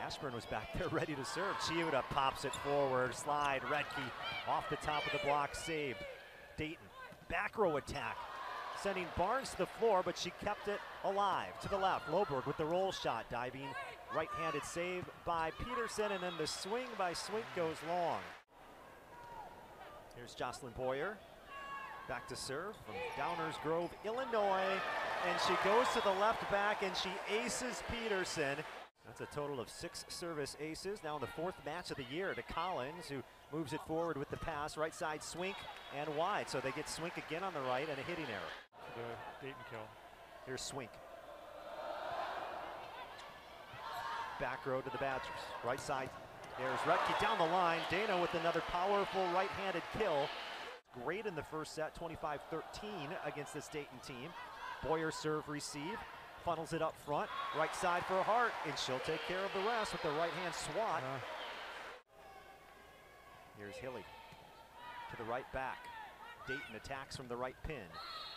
Ashburn was back there ready to serve. Chiuta pops it forward, slide, Redke off the top of the block, saved. Dayton, back row attack, sending Barnes to the floor, but she kept it alive. To the left, Loberg with the roll shot, diving, right-handed save by Peterson, and then the swing by Swink goes long. Here's Jocelyn Boyer, back to serve from Downers Grove, Illinois, and she goes to the left back and she aces Peterson. That's a total of 6 service aces. Now in the 4th match of the year to Collins, who moves it forward with the pass. Right side, Swink, and wide. So they get Swink again on the right and a hitting error. The Dayton kill. Here's Swink. Back row to the Badgers. Right side, there's Redke down the line. Dana with another powerful right-handed kill. Great in the first set, 25-13 against this Dayton team. Boyer serve, receive. Funnels it up front, right side for Hart, and she'll take care of the rest with the right-hand swat. Here's Hilly to the right back. Dayton attacks from the right pin,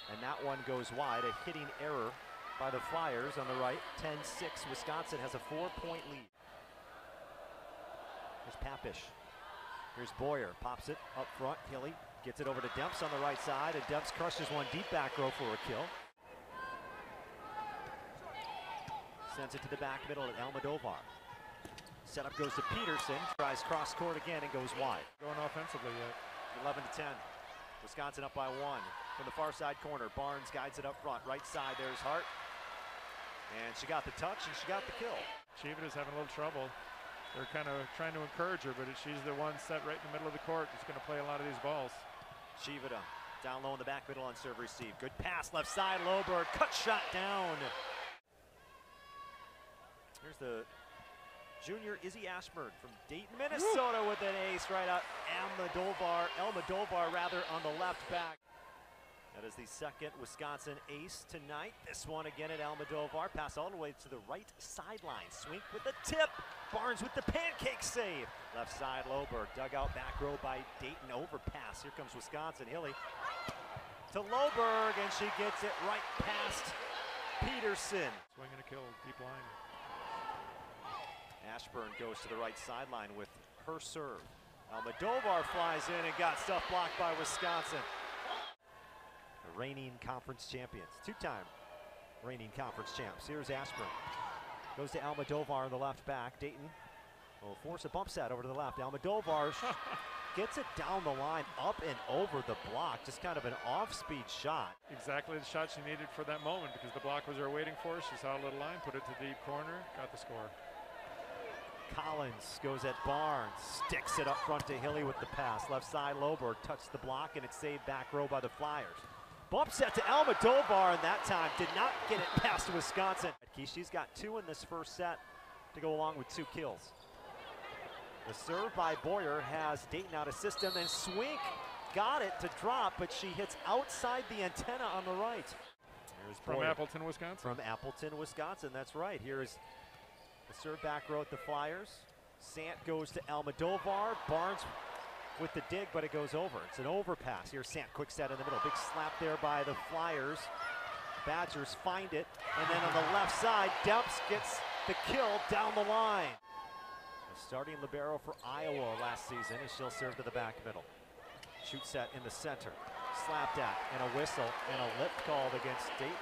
and that one goes wide. A hitting error by the Flyers on the right. 10-6, Wisconsin has a 4-point lead. Here's Papish. Here's Boyer, pops it up front. Hilly gets it over to Demps on the right side, and Demps crushes one deep back row for a kill. Sends it to the back middle at Almodovar. Setup goes to Peterson, tries cross court again and goes wide. Going offensively yet. 11-10. Wisconsin up by 1. From the far side corner, Barnes guides it up front. Right side, there's Hart. And she got the touch and she got the kill. Chivita's having a little trouble. They're kind of trying to encourage her, but she's the one set right in the middle of the court who's going to play a lot of these balls. Chivita down low in the back middle on serve receive. Good pass, left side, Loberg, cut shot down. Here's the junior Izzy Ashburn from Dayton, Minnesota with an ace right out. Almodovar rather on the left back. That is the second Wisconsin ace tonight. This one again at Almodovar. Pass all the way to the right sideline. Swink with the tip. Barnes with the pancake save. Left side, Loberg. Dug out back row by Dayton. Overpass. Here comes Wisconsin. Hilly to Loberg, and she gets it right past Peterson. Swing and a kill, deep line. Ashburn goes to the right sideline with her serve. Almodovar flies in and got stuff blocked by Wisconsin. The reigning conference champions, 2-time reigning conference champs. Here's Ashburn. Goes to Almodovar on the left back. Dayton will force a bump set over to the left. Almodovar gets it down the line, up and over the block. Just kind of an off-speed shot. Exactly the shot she needed for that moment because the block was there waiting for her. She saw a little line, put it to deep corner, got the score. Collins goes at Barnes, sticks it up front to Hilly with the pass. Left side, Loberg touched the block, and it's saved back row by the Flyers. Bump set to Almodovar, and that time did not get it past Wisconsin. She's got 2 in this first set to go along with 2 kills. The serve by Boyer has Dayton out of system, and Swink got it to drop, but she hits outside the antenna on the right. Here's from Boyer. Appleton, Wisconsin. From Appleton, Wisconsin, that's right. Here's the serve back row at the Flyers. Sant goes to Almodovar. Barnes with the dig, but it goes over. It's an overpass. Here's Sant, quick set in the middle. Big slap there by the Flyers. Badgers find it. And then on the left side, Demps gets the kill down the line. The starting libero for Iowa last season, and she'll serve to the back middle. Shoot set in the center. Slapped at, and a whistle, and a lip called against Dayton.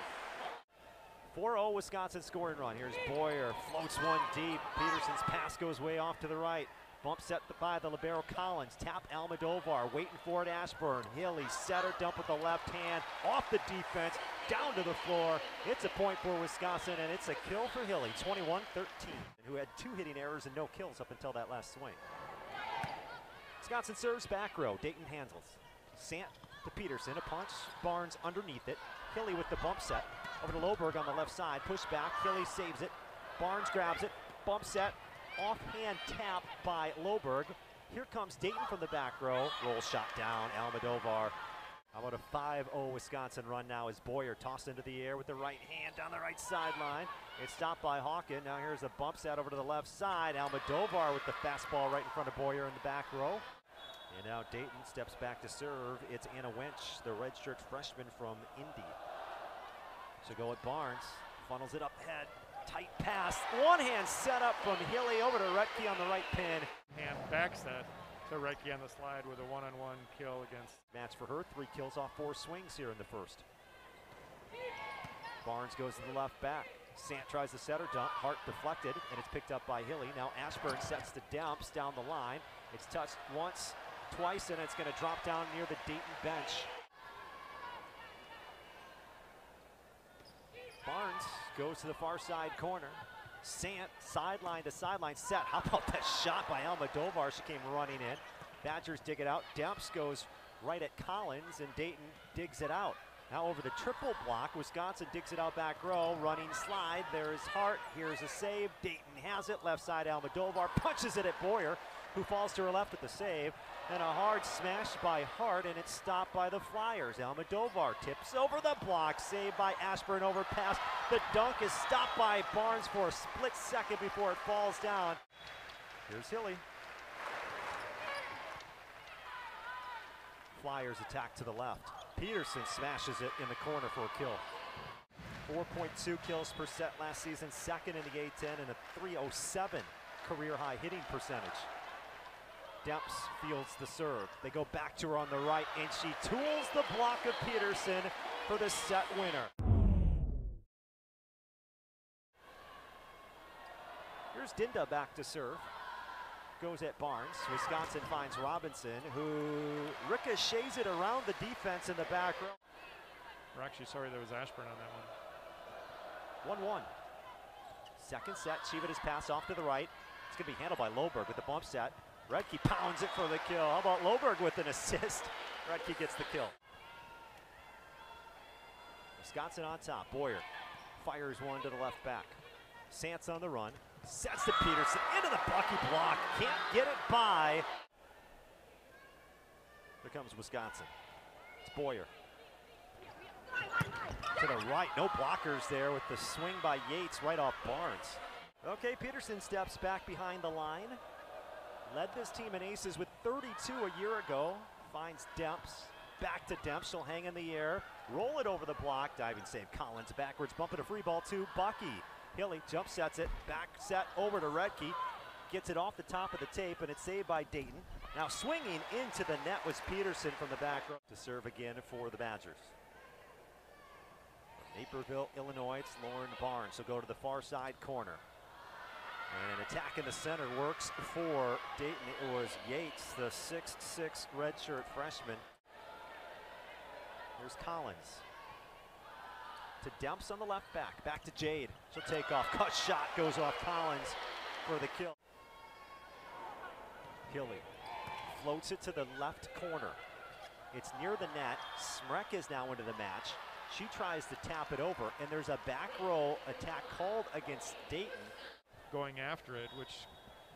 4-0 Wisconsin scoring run. Here's Boyer, floats one deep. Peterson's pass goes way off to the right. Bump set by the libero Collins. Tap Almodovar, waiting for it Ashburn. Hilly, setter, dump with the left hand, off the defense, down to the floor. It's a point for Wisconsin, and it's a kill for Hilly, 21-13, who had 2 hitting errors and no kills up until that last swing. Wisconsin serves back row. Dayton handles. Sant to Peterson, a punch. Barnes underneath it. Hilly with the bump set. Over to Loberg on the left side. Push back. Hilly saves it. Barnes grabs it. Bump set. Offhand tap by Loberg. Here comes Dayton from the back row. Roll shot down. Almodovar. How about a 5-0 Wisconsin run now as Boyer tossed into the air with the right hand down the right sideline. It's stopped by Hawken. Now here's a bump set over to the left side. Almodovar with the fastball right in front of Boyer in the back row. And now Dayton steps back to serve. It's Anna Wench, the redshirt freshman from Indy. So go at Barnes, funnels it up ahead. Tight pass, one hand set up from Hilly over to Retke on the right pin. Hand back set to Retke on the slide with a one-on-one kill against. Match for her, 3 kills off 4 swings here in the first. Barnes goes to the left back. Sant tries the setter dump, Hart deflected, and it's picked up by Hilly. Now Ashburn sets the dumps down the line. It's touched once, twice, and it's going to drop down near the Dayton bench. Barnes goes to the far side corner. Sant, sideline to sideline set. How about that shot by Almodovar? She came running in. Badgers dig it out. Demps goes right at Collins, and Dayton digs it out. Now over the triple block, Wisconsin digs it out back row. Running slide, there is Hart. Here's a save. Dayton has it. Left side, Almodovar punches it at Boyer, who falls to her left with the save. And a hard smash by Hart, and it's stopped by the Flyers. Almodovar tips over the block, saved by Ashburn, overpass. The dunk is stopped by Barnes for a split second before it falls down. Here's Hilly. Flyers attack to the left. Peterson smashes it in the corner for a kill. 4.2 kills per set last season, second in the A-10, and a .307 career high hitting percentage. Demps fields the serve. They go back to her on the right, and she tools the block of Peterson for the set winner. Here's Dinda back to serve. Goes at Barnes. Wisconsin finds Robinson, who ricochets it around the defense in the back row. We're actually sorry there was Ashburn on that one. 1-1. Second set, Chivita's pass off to the right. It's going to be handled by Loberg with the bump set. Retke pounds it for the kill. How about Loberg with an assist? Retke gets the kill. Wisconsin on top. Boyer fires one to the left back. Sant's on the run. Sets to Peterson into the Bucky block. Can't get it by. Here comes Wisconsin. It's Boyer. To the right. No blockers there with the swing by Yates right off Barnes. Okay, Peterson steps back behind the line. Led this team in aces with 32 a year ago. Finds Demps. Back to Demps. She'll hang in the air. Roll it over the block. Diving save. Collins backwards. Bump it a free ball to Bucky. Hilly jump sets it. Back set over to Retke. Gets it off the top of the tape, and it's saved by Dayton. Now swinging into the net was Peterson from the back row to serve again for the Badgers. Naperville, Illinois. It's Lauren Barnes. So go to the far side corner. And an attack in the center works for Dayton. It was Yates, the 6'6" redshirt freshman. Here's Collins. To Demps on the left back. Back to Jade. She'll take off. Cut shot goes off Collins for the kill. Hilly floats it to the left corner. It's near the net. Smrek is now into the match. She tries to tap it over, and there's a back row attack called against Dayton. Going after it, which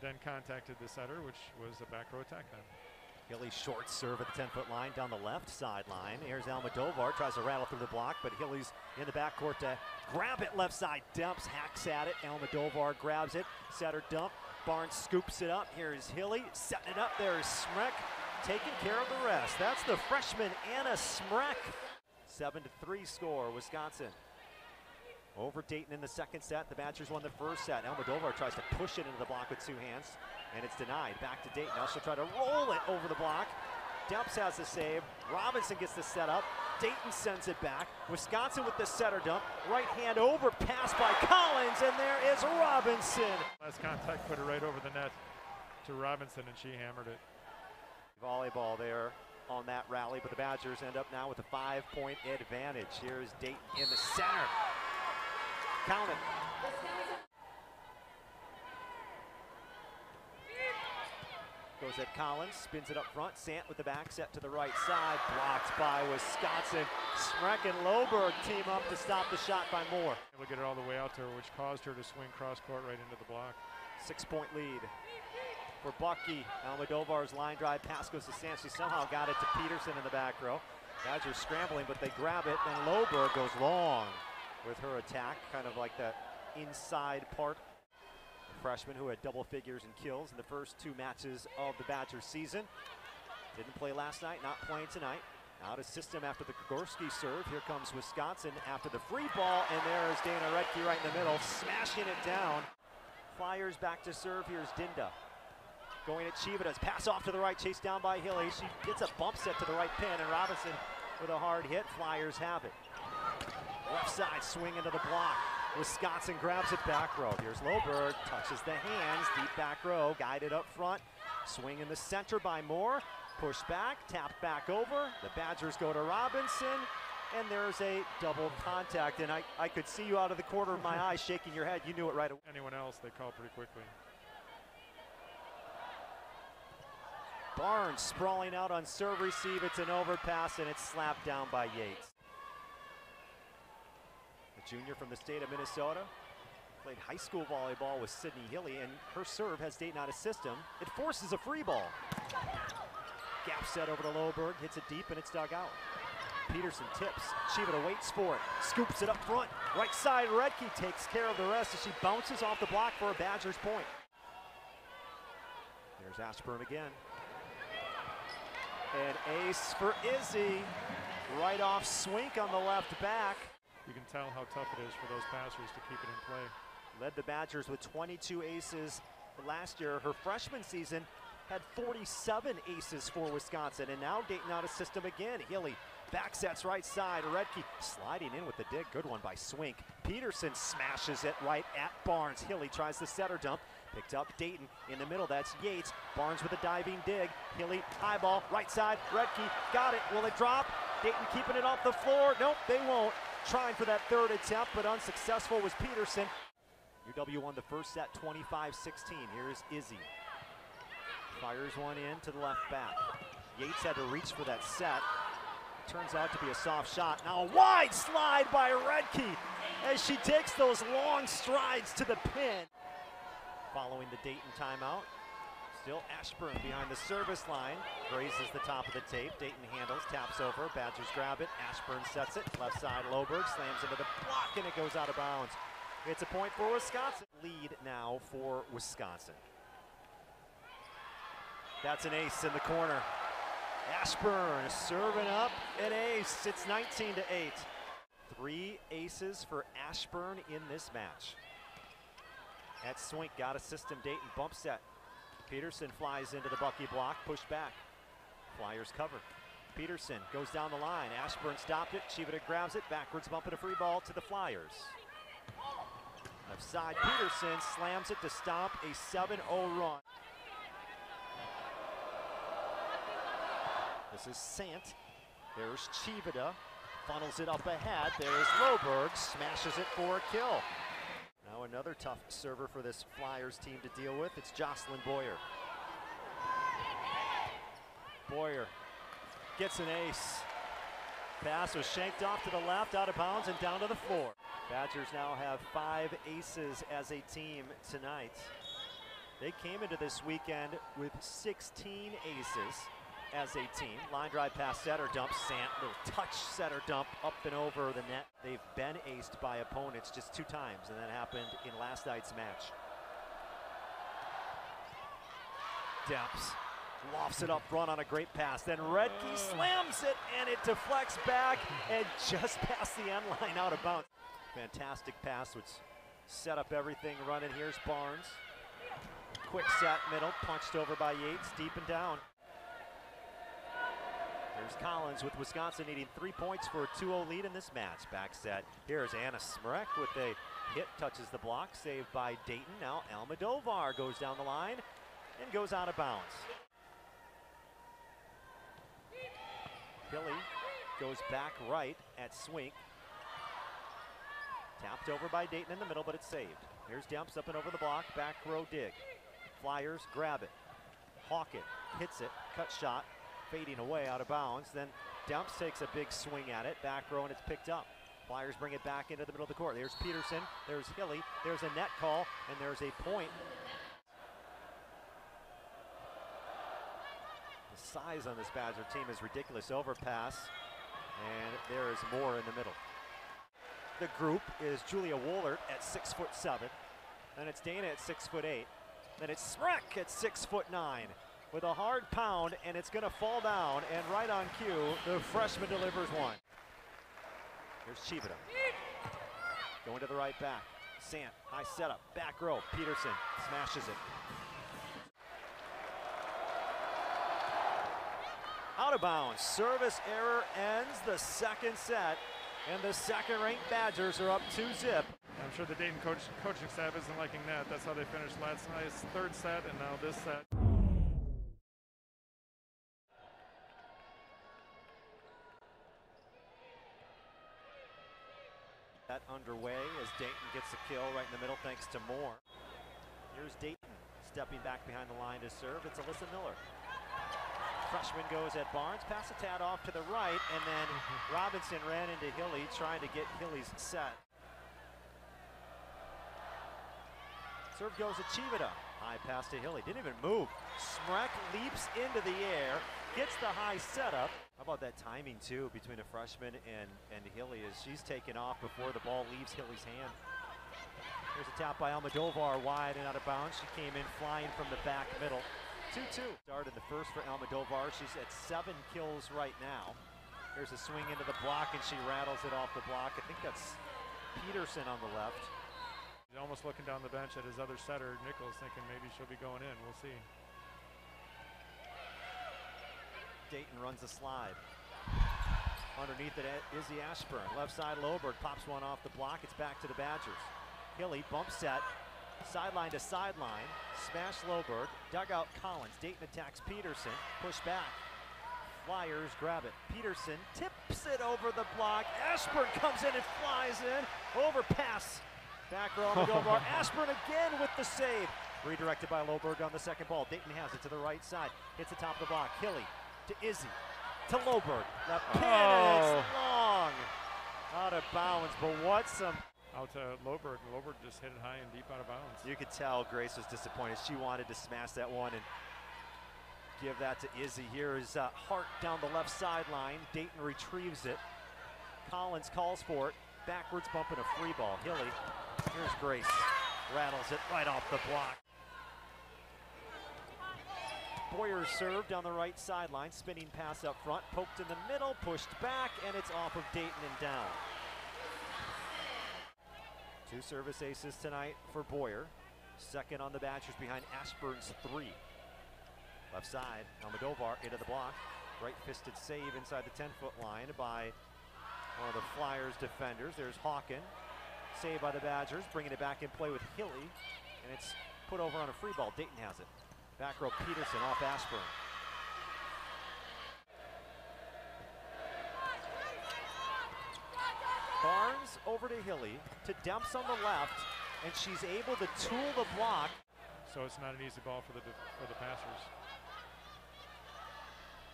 then contacted the setter, which was a back row attack then. Hilly's short serve at the 10-foot line down the left sideline. Here's Almodovar, tries to rattle through the block, but Hilly's in the backcourt to grab it left side. Demps hacks at it. Almodovar grabs it. Setter dump. Barnes scoops it up. Here's Hilly setting it up. There's Smrek taking care of the rest. That's the freshman Anna Smrek. 7-3 score, Wisconsin. Over Dayton in the second set. The Badgers won the first set. Almodovar tries to push it into the block with 2 hands, and it's denied. Back to Dayton. Now she'll try to roll it over the block. Demps has the save. Robinson gets the setup. Dayton sends it back. Wisconsin with the setter dump. Right hand over pass by Collins, and there is Robinson. Last contact put it right over the net to Robinson, and she hammered it. Volleyball there on that rally, but the Badgers end up now with a 5-point advantage. Here's Dayton in the center. Count it. Goes at Collins, spins it up front. Sant with the back set to the right side. Blocked by Wisconsin. Smrek and Loberg team up to stop the shot by Moore. Able to get it all the way out to her, which caused her to swing cross court right into the block. 6-point lead for Bucky. Almodovar's line drive pass goes to Sant. She somehow got it to Peterson in the back row. Badgers scrambling, but they grab it. Then Loberg goes long with her attack, kind of like that inside part. A freshman who had double figures in kills in the first 2 matches of the Badgers season. Didn't play last night, not playing tonight. Out of system after the Gorski serve. Here comes Wisconsin after the free ball, and there's Dana Redke right in the middle, smashing it down. Flyers back to serve. Here's Dinda. Going at Chivitas, pass off to the right, chased down by Hilly. She gets a bump set to the right pin, and Robinson with a hard hit. Flyers have it. Left side swing into the block. Wisconsin grabs it back row. Here's Loberg, touches the hands, deep back row, guided up front. Swing in the center by Moore. Push back, tap back over. The Badgers go to Robinson, and there's a double contact. And I could see you out of the corner of my eye shaking your head. You knew it right away. Anyone else, they call pretty quickly. Barnes sprawling out on serve receive. It's an overpass, and it's slapped down by Yates. The junior from the state of Minnesota. Played high school volleyball with Sydney Hilly, and her serve has Dayton out of system. It forces a free ball. Gap set over to Loberg, hits it deep, and it's dug out. Peterson tips, Chivita waits for it, scoops it up front. Right side, Redke takes care of the rest as she bounces off the block for a Badgers point. There's Ashburn again. An ace for Izzy. Right off Swink on the left back. You can tell how tough it is for those passers to keep it in play. Led the Badgers with 22 aces last year. Her freshman season had 47 aces for Wisconsin, and now Dayton out of system again. Hilly back sets right side. Redke sliding in with the dig. Good one by Swink. Peterson smashes it right at Barnes. Hilly tries the setter dump. Picked up Dayton in the middle. That's Yates. Barnes with a diving dig. Hilly high ball right side. Redke got it. Will it drop? Dayton keeping it off the floor. Nope, they won't. Trying for that third attempt, but unsuccessful was Peterson. UW won the first set 25-16. Here's Izzy. Fires one in to the left back. Yates had to reach for that set. Turns out to be a soft shot. Now a wide slide by Redke as she takes those long strides to the pin. Following the Dayton timeout, still Ashburn behind the service line. Grazes the top of the tape. Dayton handles, taps over. Badgers grab it. Ashburn sets it. Left side, Loberg slams into the block, and it goes out of bounds. It's a point for Wisconsin. Lead now for Wisconsin. That's an ace in the corner. Ashburn serving up an ace. It's 19-8. 3 aces for Ashburn in this match. At Swink, got a system. Dayton bump set. Peterson flies into the Bucky block, push back. Flyers cover. Peterson goes down the line. Ashburn stopped it. Chivita grabs it. Backwards bump and a free ball to the Flyers. Left side, Peterson slams it to stomp a 7-0 run. This is Sant. There's Chivita. Funnels it up ahead. There's Loberg. Smashes it for a kill. Now another tough server for this Flyers team to deal with. It's Jocelyn Boyer. Boyer gets an ace. Pass was shanked off to the left, out of bounds, and down to the floor. Badgers now have 5 aces as a team tonight. They came into this weekend with 16 aces as a team. Line drive pass, setter dump, Sant, little touch setter dump up and over the net. They've been aced by opponents just 2 times, and that happened in last night's match. Demps lofts it up front on a great pass. Then Redke slams it, and it deflects back and just past the end line, out of bounds. Fantastic pass, which set up everything running. Here's Barnes. Quick set middle, punched over by Yates, deep and down. There's Collins with Wisconsin needing 3 points for a 2-0 lead in this match. Back set. Here's Anna Smrek with a hit, touches the block, saved by Dayton. Now Almodovar goes down the line and goes out of bounds. Hilly goes back right at Swink. Tapped over by Dayton in the middle, but it's saved. Here's Demps up and over the block, back row dig. Flyers grab it, hawk it, hits it, cut shot, fading away, out of bounds. Then Demps takes a big swing at it, back row, and it's picked up. Flyers bring it back into the middle of the court. There's Peterson, there's Hilly, there's a net call, and there's a point. The size on this Badger team is ridiculous. Overpass, and there is more in the middle. The group is Julia Wohlert at 6'7", then it's Dana at 6'8", then it's Smrek at 6'9". with a hard pound, and it's going to fall down, and right on cue, the freshman delivers one. Here's Chivita. Going to the right back. Sant, high setup, back row. Peterson smashes it. Out of bounds. Service error ends the second set, and the second-ranked Badgers are up 2-zip. I'm sure the Dayton coaching staff isn't liking that. That's how they finished last night's third set, and now this set. That underway as Dayton gets a kill right in the middle thanks to Moore. Here's Dayton stepping back behind the line to serve. It's Alyssa Miller. Freshman goes at Barnes, pass a tad off to the right, and then Robinson ran into Hilly trying to get Hilly's set. Serve goes to Chivita. High pass to Hilly, didn't even move. Smrek leaps into the air, gets the high setup. How about that timing too between a freshman and Hilly as she's taken off before the ball leaves Hilly's hand. Here's a tap by Almodovar, wide and out of bounds. She came in flying from the back middle. 2-2. Start in the first for Almodovar. She's at 7 kills right now. Here's a swing into the block and she rattles it off the block. I think that's Peterson on the left. He's almost looking down the bench at his other setter, Nichols, thinking maybe she'll be going in. We'll see. Dayton runs a slide. Underneath it, Izzy Ashburn. Left side, Loberg pops one off the block. It's back to the Badgers. Hilly, bump set. Sideline to sideline. Smash Loberg. Dugout Collins. Dayton attacks Peterson. Push back. Flyers grab it. Peterson tips it over the block. Ashburn comes in and flies in. Overpass. Back row, Almodovar. Ashburn again with the save. Redirected by Loberg on the second ball. Dayton has it to the right side. Hits the top of the block. Hilly to Izzy. To Loberg. The pin, and it's long. Out of bounds, but what some. Out to Loberg. Loberg just hit it high and deep out of bounds. You could tell Grace was disappointed. She wanted to smash that one and give that to Izzy. Here is Hart down the left sideline. Dayton retrieves it. Collins calls for it. Backwards bumping a free ball. Hilly. Here's Grace. Rattles it right off the block. Boyer served down the right sideline. Spinning pass up front. Poked in the middle. Pushed back. And it's off of Dayton and down. 2 service aces tonight for Boyer. Second on the Badgers behind Ashburn's 3. Left side. Almodovar into the block. Right-fisted save inside the 10-foot line by one of the Flyers defenders. There's Hawken. Save by the Badgers, bringing it back in play with Hilly, and it's put over on a free ball. Dayton has it. Back row Peterson off Ashburn. Barnes over to Hilly, to Demps on the left, and she's able to tool the block. So it's not an easy ball for the passers.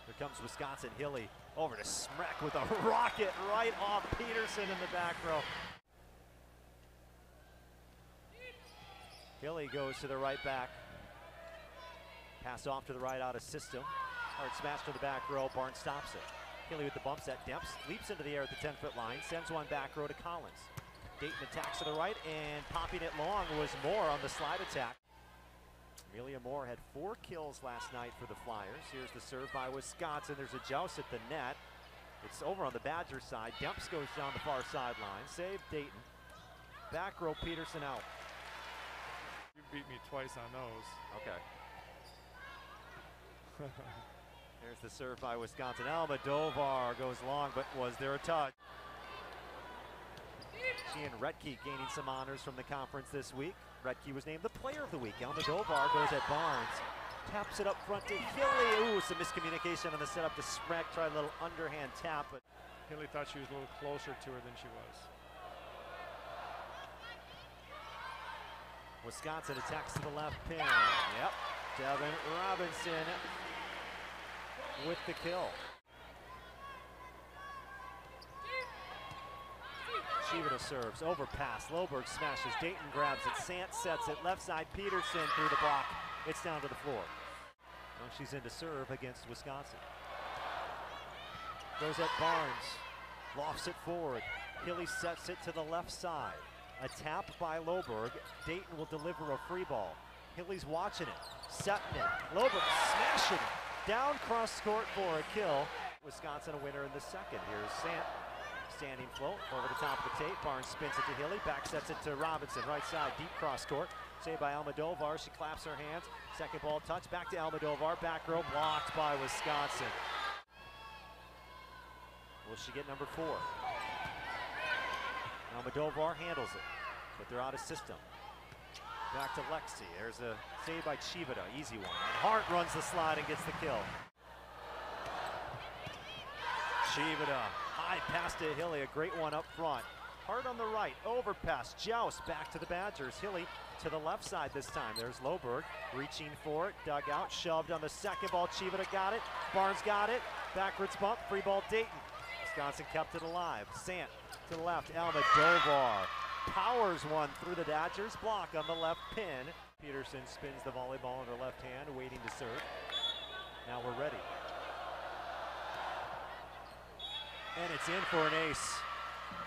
Here comes Wisconsin. Hilly over to Smrek with a rocket right off Peterson in the back row. Hilly goes to the right back. Pass off to the right out of system. Hard smash to the back row. Barnes stops it. Hilly with the bump set. Demps leaps into the air at the 10-foot line. Sends one back row to Collins. Dayton attacks to the right, and popping it long was Moore on the slide attack. Amelia Moore had 4 kills last night for the Flyers. Here's the serve by Wisconsin. There's a joust at the net. It's over on the Badger side. Demps goes down the far sideline. Save Dayton. Back row Peterson out. You beat me twice on those. Okay. There's the serve by Wisconsin. Almodovar goes long, but was there a touch? She and Retke gaining some honors from the conference this week. Retke was named the player of the week. Almodovar goes at Barnes. Taps it up front to Hilly. Ooh, some miscommunication on the setup to Smrek. Tried a little underhand tap, but Hilly thought she was a little closer to her than she was. Wisconsin attacks to the left pin. Yep. Devin Robinson with the kill. Chivita serves, overpass, Loberg smashes, Dayton grabs it, Sant sets it, left side Peterson through the block. It's down to the floor. Now she's in to serve against Wisconsin. Goes at Barnes, lofts it forward. Hilly sets it to the left side. A tap by Loberg. Dayton will deliver a free ball. Hilly's watching it. Sept, Loberg smashing it. Down cross court for a kill. Wisconsin a winner in the second. Here's Sant. Standing float over the top of the tape. Barnes spins it to Hilly. Back sets it to Robinson. Right side, deep cross court. Saved by Almodovar. She claps her hands. Second ball touch. Back to Almodovar. Back row blocked by Wisconsin. Will she get number 4? Almodovar handles it, but they're out of system. Back to Lexi. There's a save by Chivita. Easy one. And Hart runs the slide and gets the kill. Chivita. High pass to Hilly, a great one up front. Hart on the right, overpass, Joust back to the Badgers. Hilly to the left side this time. There's Loberg reaching for it, dug out, shoved on the second ball. Chivita got it, Barnes got it, backwards bump, free ball Dayton. Wisconsin kept it alive. Sant to the left, Almodovar powers one through the Badgers, block on the left pin. Peterson spins the volleyball in her left hand, waiting to serve. Now we're ready. And it's in for an ace.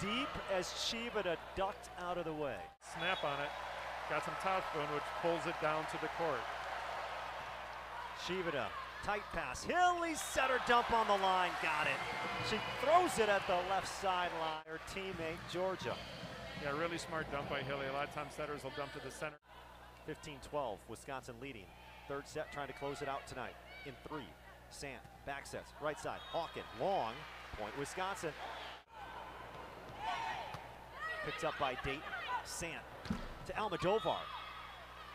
Deep as Chivita ducked out of the way. Snap on it. Got some topspin, which pulls it down to the court. Chivita, tight pass. Hilly setter dump on the line. Got it. She throws it at the left sideline. Her teammate, Georgia. Yeah, really smart dump by Hilly. A lot of times setters will dump to the center. 15-12, Wisconsin leading. Third set trying to close it out tonight. In 3, Sant, back sets, right side, Hawken, long. Point Wisconsin. Picked up by Dayton. Sant to Almodovar.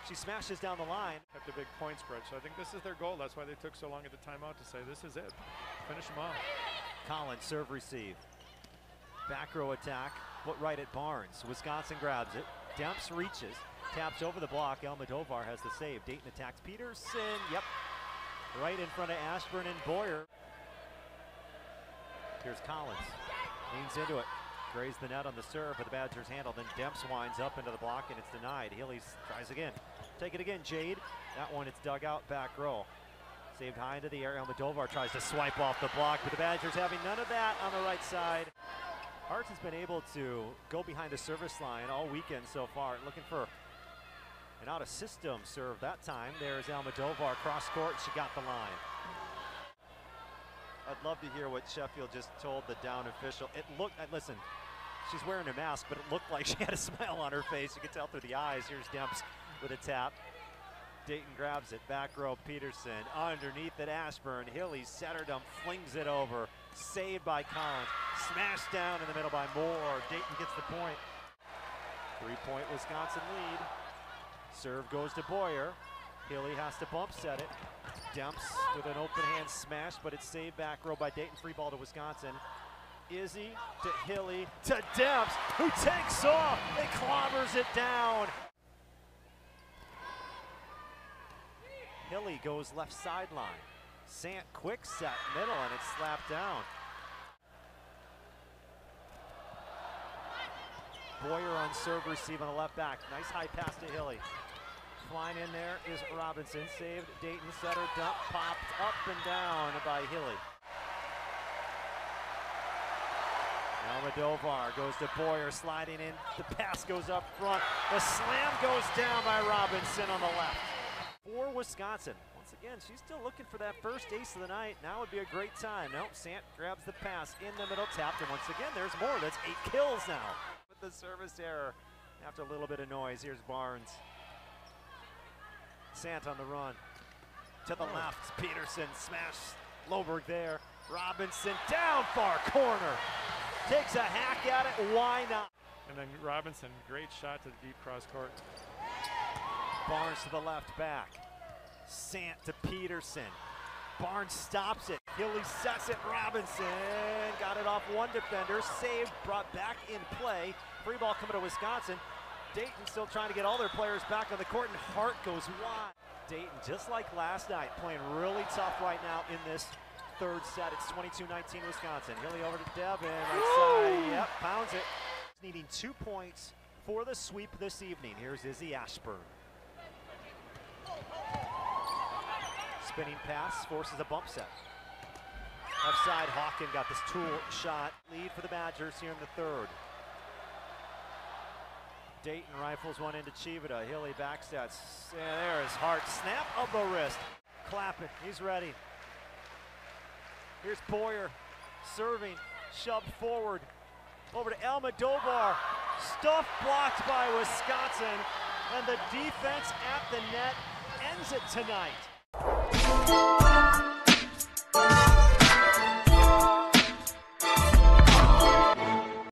She smashes down the line. Kept a big point spread, so I think this is their goal. That's why they took so long at the timeout to say this is it. Finish them off. Collins serve receive. Back row attack. Put right at Barnes. Wisconsin grabs it. Demps reaches. Taps over the block. Almodovar has the save. Dayton attacks Peterson. Yep. Right in front of Ashburn and Boyer. Here's Collins, leans into it, grazed the net on the serve, but the Badgers handle. Then Demps winds up into the block and it's denied. Hilly tries again. Take it again, Jade. That one, it's dug out back row. Saved high into the air. Almodovar tries to swipe off the block, but the Badgers having none of that on the right side. Hart has been able to go behind the service line all weekend so far, looking for an out-of-system serve that time. There's Almodovar cross court. She got the line. I'd love to hear what Sheffield just told the down official. It looked, listen, she's wearing a mask, but it looked like she had a smile on her face. You can tell through the eyes. Here's Demps with a tap. Dayton grabs it, back row Peterson. Underneath it, Ashburn. Hilly setter dump, flings it over. Saved by Collins. Smashed down in the middle by Moore. Dayton gets the point. 3-point Wisconsin lead. Serve goes to Boyer. Hilly has to bump set it. Demps with an open hand smash, but it's saved back row by Dayton. Free ball to Wisconsin. Izzy to Hilly to Demps, who takes off and clobbers it down. Hilly goes left sideline. Sant quick set middle and it's slapped down. Boyer on serve receive on the left back. Nice high pass to Hilly. Flying in there is Robinson. Saved. Dayton setter dump. Popped up and down by Hilly. Almodovar goes to Boyer, sliding in. The pass goes up front. The slam goes down by Robinson on the left. For Wisconsin. Once again, she's still looking for that first ace of the night. Now would be a great time. Nope, Sant grabs the pass in the middle, tapped, and once again, there's more. That's 8 kills now. With the service error. After a little bit of noise, here's Barnes. Sant on the run. To the left, Peterson smash. Loberg there. Robinson down far corner. Takes a hack at it, why not? And then Robinson, great shot to the deep cross court. Barnes to the left back. Sant to Peterson. Barnes stops it. Hilly sets it. Robinson got it off one defender. Saved, brought back in play. Free ball coming to Wisconsin. Dayton still trying to get all their players back on the court, and Hart goes wide. Dayton, just like last night, playing really tough right now in this third set. It's 22-19 Wisconsin. Hilly over to Devin. Right side. Yep, pounds it. Needing 2 points for the sweep this evening. Here's Izzy Ashburn. Spinning pass forces a bump set. Left side, Hawken got this tool shot. Lead for the Badgers here in the third. Dayton rifles one into Chivita. Hilly backstats. Yeah, there is Hart. Snap of the wrist. Clapping. He's ready. Here's Boyer serving. Shoved forward. Over to Almodovar. Stuff blocked by Wisconsin. And the defense at the net ends it tonight.